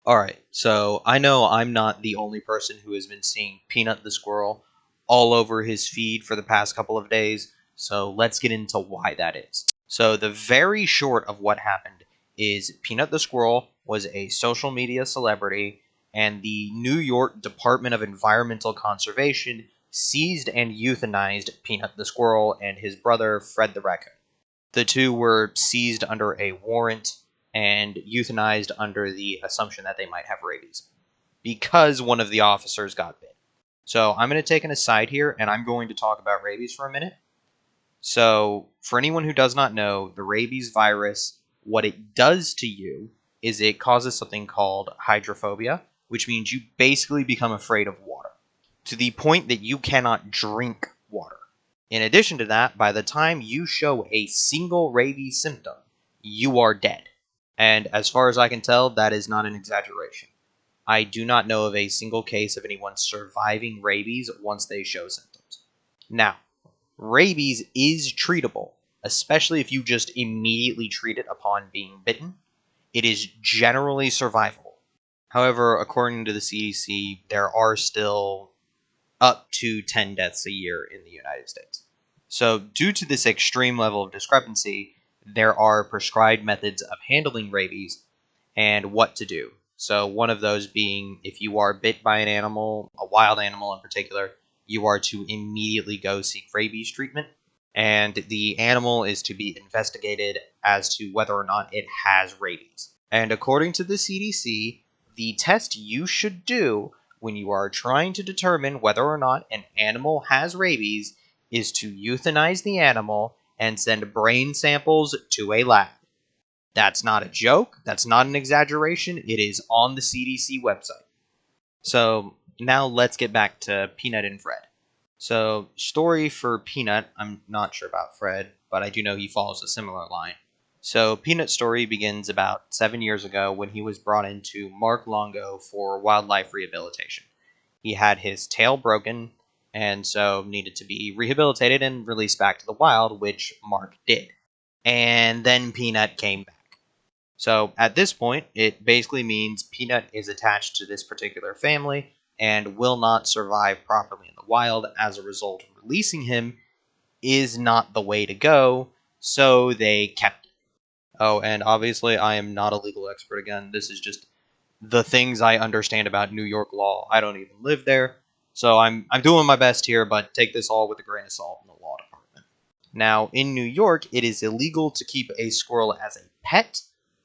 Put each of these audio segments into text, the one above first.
Alright, so I know I'm not the only person who has been seeing Peanut the Squirrel all over his feed for the past couple of days, so let's get into why that is. So, the very short of what happened is Peanut the Squirrel was a social media celebrity, and the New York Department of Environmental Conservation seized and euthanized Peanut the Squirrel and his brother Fred the Raccoon. The two were seized under a warrant and euthanized under the assumption that they might have rabies because one of the officers got bit. So I'm going to take an aside here and I'm going to talk about rabies for a minute. So, for anyone who does not know, the rabies virus, what it does to you is it causes something called hydrophobia, which means you basically become afraid of water to the point that you cannot drink water. In addition to that, by the time you show a single rabies symptom, you are dead. And as far as I can tell, that is not an exaggeration. I do not know of a single case of anyone surviving rabies once they show symptoms. Now, rabies is treatable, especially if you just immediately treat it upon being bitten. It is generally survivable. However, according to the CDC, there are still up to 10 deaths a year in the United States. So, due to this extreme level of discrepancy, there are prescribed methods of handling rabies and what to do. So, one of those being if you are bit by an animal, a wild animal in particular, you are to immediately go seek rabies treatment, and the animal is to be investigated as to whether or not it has rabies. And according to the CDC, the test you should do when you are trying to determine whether or not an animal has rabies is to euthanize the animal and send brain samples to a lab. That's not a joke. That's not an exaggeration. It is on the CDC website. So now let's get back to Peanut and Fred. So, story for Peanut, I'm not sure about Fred, but I do know he follows a similar line. So, Peanut's story begins about 7 years ago when he was brought into Mark Longo for wildlife rehabilitation. He had his tail broken and so needed to be rehabilitated and released back to the wild, which Mark did. And then Peanut came back. So at this point, it basically means Peanut is attached to this particular family and will not survive properly in the wild. As a result, releasing him is not the way to go, so they kept it. Oh, and obviously, I am not a legal expert again. This is just the things I understand about New York law. I don't even live there, so I'm doing my best here, but take this all with a grain of salt in the law department. Now, in New York, it is illegal to keep a squirrel as a pet,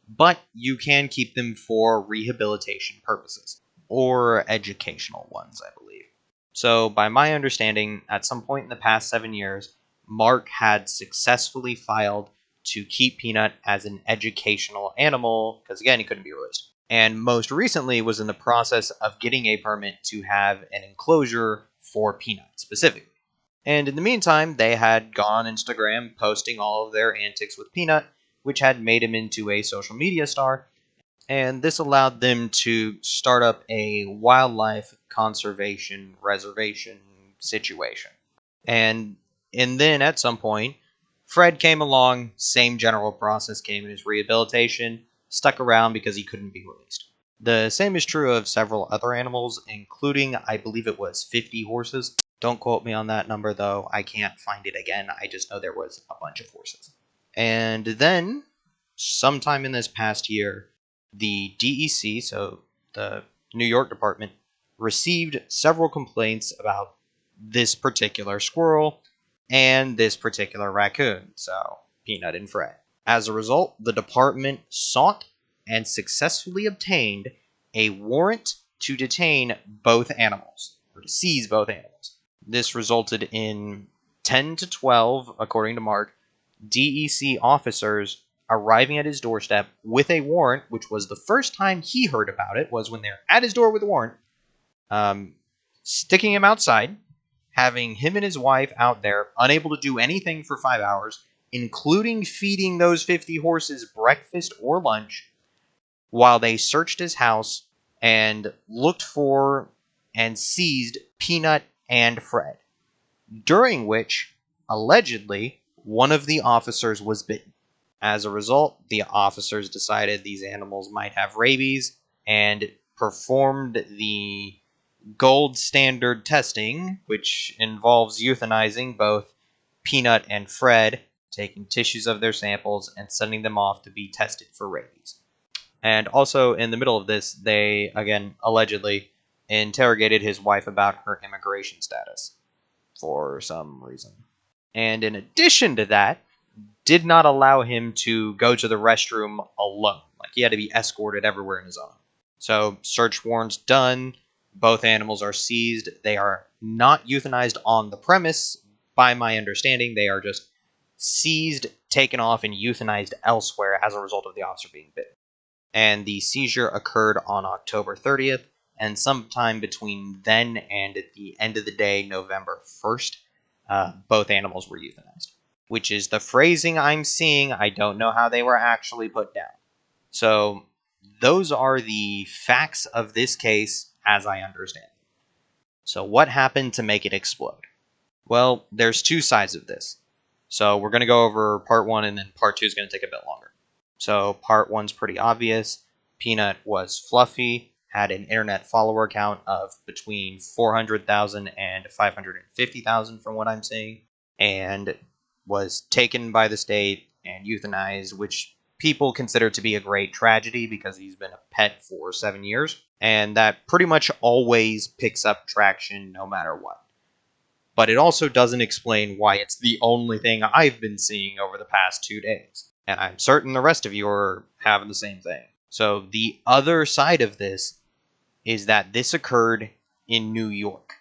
but you can keep them for rehabilitation purposes, or educational ones, I believe. So, by my understanding, at some point in the past 7 years, Mark had successfully filed to keep Peanut as an educational animal, because again, he couldn't be released. And most recently was in the process of getting a permit to have an enclosure for Peanut specifically. And in the meantime, they had gone on Instagram posting all of their antics with Peanut, which had made him into a social media star, and this allowed them to start up a wildlife conservation reservation situation. And then at some point, Fred came along, same general process came in his rehabilitation, stuck around because he couldn't be released. The same is true of several other animals, including, I believe it was 50 horses. Don't quote me on that number, though. I can't find it again. I just know there was a bunch of horses. And then, sometime in this past year, the DEC, so the New York department, received several complaints about this particular squirrel and this particular raccoon, so Peanut and Fred. As a result, the department sought and successfully obtained a warrant to detain both animals, or to seize both animals. This resulted in 10 to 12, according to Mark, DEC officers arriving at his doorstep with a warrant, which was the first time he heard about it, was when they're at his door with a warrant, sticking him outside, having him and his wife out there, unable to do anything for 5 hours, including feeding those 50 horses breakfast or lunch, while they searched his house and looked for and seized Peanut and Fred, during which, allegedly, one of the officers was bitten. As a result, the officers decided these animals might have rabies, and performed the gold standard testing, which involves euthanizing both Peanut and Fred, taking tissues of their samples and sending them off to be tested for rabies. And also, in the middle of this, they, again, allegedly interrogated his wife about her immigration status for some reason. And in addition to that, did not allow him to go to the restroom alone. Like, he had to be escorted everywhere in his own. So, search warrants done. Both animals are seized. They are not euthanized on the premise, by my understanding. They are just seized, taken off, and euthanized elsewhere as a result of the officer being bitten. And the seizure occurred on October 30th, and sometime between then and at the end of the day, November 1st, both animals were euthanized. Which is the phrasing I'm seeing. I don't know how they were actually put down. So, those are the facts of this case as I understand it. So, what happened to make it explode? Well, there's two sides of this. So, we're going to go over part one, and then part two is going to take a bit longer. So, part one's pretty obvious. Peanut was fluffy, had an internet follower count of between 400,000 and 550,000 from what I'm seeing, and was taken by the state and euthanized, which people consider to be a great tragedy because he's been a pet for 7 years, and that pretty much always picks up traction no matter what. But it also doesn't explain why it's the only thing I've been seeing over the past 2 days. And I'm certain the rest of you are having the same thing. So the other side of this is that this occurred in New York,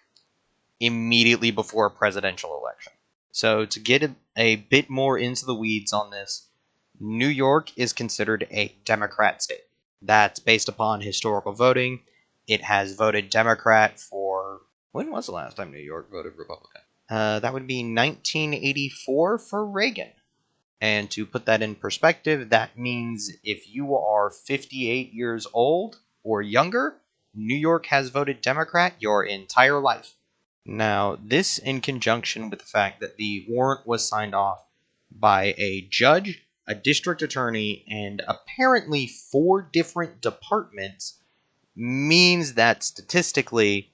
immediately before a presidential election. So to get a bit more into the weeds on this, New York is considered a Democrat state. That's based upon historical voting. It has voted Democrat for... When was the last time New York voted Republican? That would be 1984 for Reagan. And to put that in perspective, that means if you are 58 years old or younger, New York has voted Democrat your entire life. Now, this in conjunction with the fact that the warrant was signed off by a judge, a district attorney, and apparently 4 different departments means that statistically,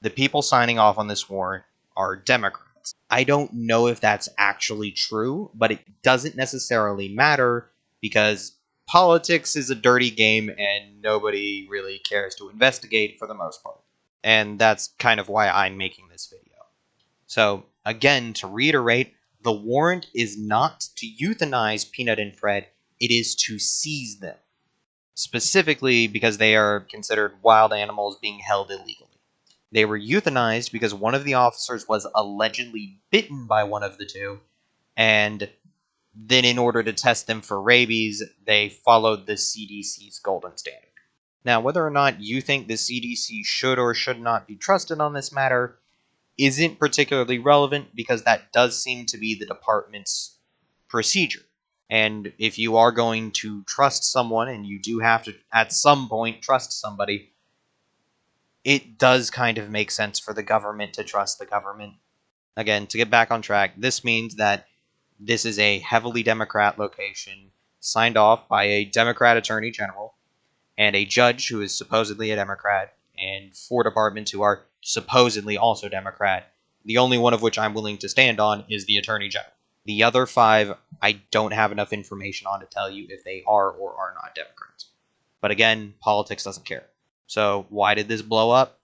the people signing off on this warrant are Democrats. I don't know if that's actually true, but it doesn't necessarily matter because politics is a dirty game and nobody really cares to investigate for the most part. And that's kind of why I'm making this video. So, again, to reiterate, the warrant is not to euthanize Peanut and Fred, it is to seize them. Specifically because they are considered wild animals being held illegally. They were euthanized because one of the officers was allegedly bitten by one of the two, and then in order to test them for rabies, they followed the CDC's golden standard. Now, whether or not you think the CDC should or should not be trusted on this matter isn't particularly relevant because that does seem to be the department's procedure. And if you are going to trust someone, and you do have to at some point trust somebody, it does kind of make sense for the government to trust the government. Again, to get back on track, this means that this is a heavily Democrat location signed off by a Democrat attorney general and a judge who is supposedly a Democrat, and 4 departments who are supposedly also Democrat, the only one of which I'm willing to stand on is the attorney general. The other 5, I don't have enough information on to tell you if they are or are not Democrats. But again, politics doesn't care. So why did this blow up?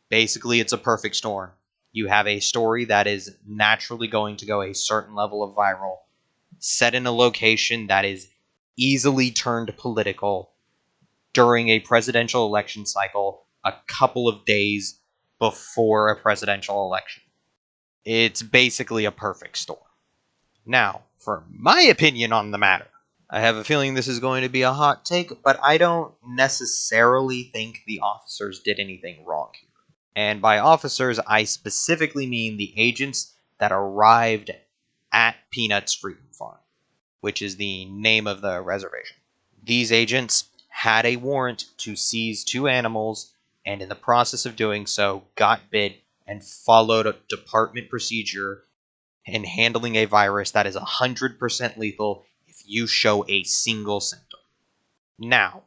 Basically, it's a perfect storm. You have a story that is naturally going to go a certain level of viral, set in a location that is easily turned political, during a presidential election cycle a couple of days before a presidential election. It's basically a perfect storm. Now, for my opinion on the matter, I have a feeling this is going to be a hot take, but I don't necessarily think the officers did anything wrong here. And by officers, I specifically mean the agents that arrived at Peanut's Freedom Farm, which is the name of the reservation. These agents had a warrant to seize 2 animals, and in the process of doing so, got bit and followed a department procedure in handling a virus that is 100% lethal if you show a single symptom. Now,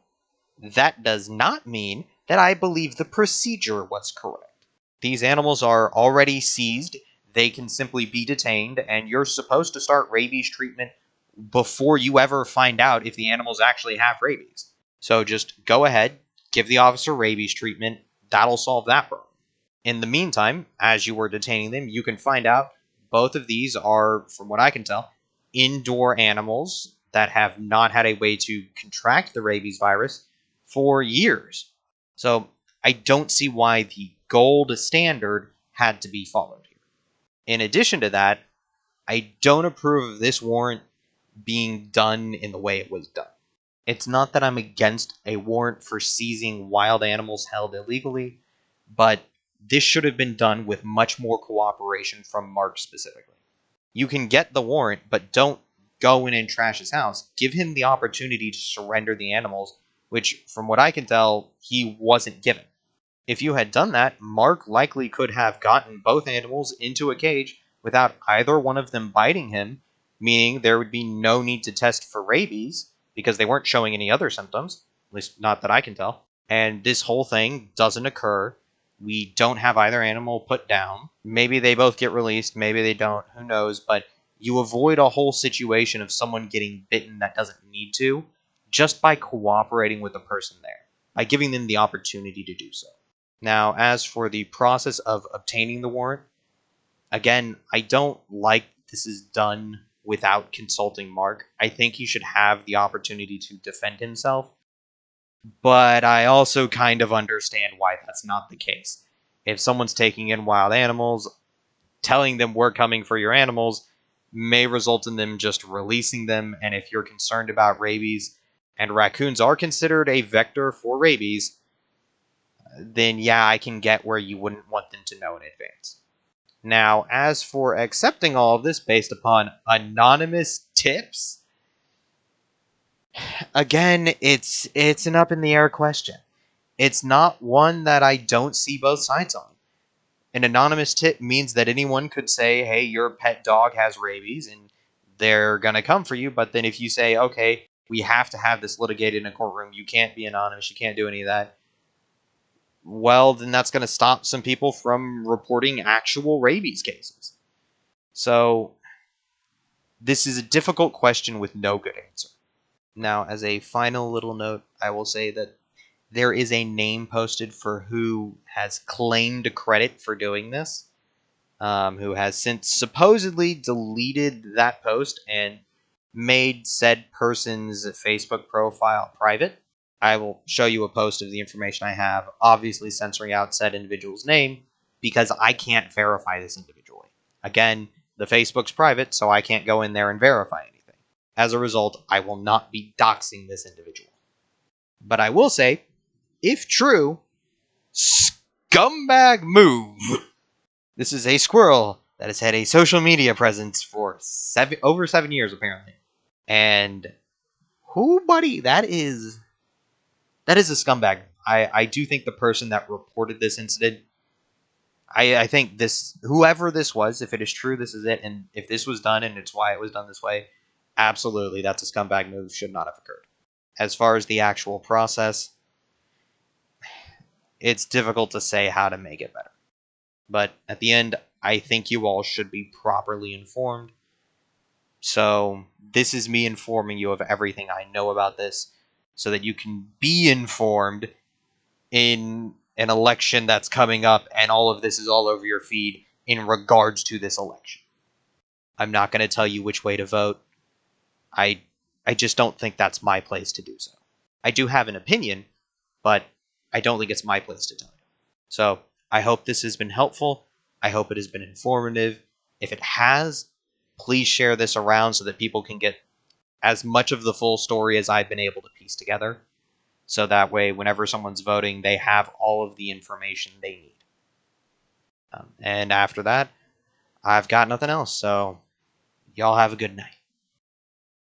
that does not mean that I believe the procedure was correct. These animals are already seized, they can simply be detained, and you're supposed to start rabies treatment before you ever find out if the animals actually have rabies. So just go ahead, give the officer rabies treatment, that'll solve that problem. In the meantime, as you were detaining them, you can find out both of these are, from what I can tell, indoor animals that have not had a way to contract the rabies virus for years. So I don't see why the gold standard had to be followed here. In addition to that, I don't approve of this warrant being done in the way it was done. It's not that I'm against a warrant for seizing wild animals held illegally, but this should have been done with much more cooperation from Mark specifically. You can get the warrant, but don't go in and trash his house. Give him the opportunity to surrender the animals, which, from what I can tell, he wasn't given. If you had done that, Mark likely could have gotten both animals into a cage without either one of them biting him, meaning there would be no need to test for rabies because they weren't showing any other symptoms, at least not that I can tell. And this whole thing doesn't occur. We don't have either animal put down. Maybe they both get released, maybe they don't, who knows, but you avoid a whole situation of someone getting bitten that doesn't need to just by cooperating with the person there, by giving them the opportunity to do so. Now, as for the process of obtaining the warrant, again, I don't like this is done without consulting Mark. I think he should have the opportunity to defend himself, but I also kind of understand why that's not the case. If someone's taking in wild animals, telling them we're coming for your animals may result in them just releasing them, and if you're concerned about rabies, and raccoons are considered a vector for rabies, then yeah, I can get where you wouldn't want them to know in advance. Now, as for accepting all of this based upon anonymous tips, again, it's an up in the air question. It's not one that I don't see both sides on. An anonymous tip means that anyone could say, hey, your pet dog has rabies, and they're going to come for you. But then if you say, okay, we have to have this litigated in a courtroom, you can't be anonymous, you can't do any of that, well, then that's going to stop some people from reporting actual rabies cases. So this is a difficult question with no good answer. Now, as a final little note, I will say that there is a name posted for who has claimed credit for doing this, who has since supposedly deleted that post and made said person's Facebook profile private. I will show you a post of the information I have, obviously censoring out said individual's name because I can't verify this individually. Again, the Facebook's private, so I can't go in there and verify anything. As a result, I will not be doxing this individual. But I will say, if true, scumbag move. This is a squirrel that has had a social media presence for over 7 years, apparently. And who, buddy, that is a scumbag. I do think the person that reported this incident, I think this, whoever this was, if it is true, this is it, and if this was done and it's why it was done this way, absolutely, that's a scumbag move, should not have occurred. As far as the actual process, it's difficult to say how to make it better. But at the end, I think you all should be properly informed. So this is me informing you of everything I know about this so that you can be informed in an election that's coming up and all of this is all over your feed in regards to this election. I'm not going to tell you which way to vote. I just don't think that's my place to do so. I do have an opinion, but I don't think it's my place to tell you. So I hope this has been helpful. I hope it has been informative. If it has, please share this around so that people can get as much of the full story as I've been able to piece together. So that way, whenever someone's voting, they have all of the information they need. And after that, I've got nothing else. So y'all have a good night.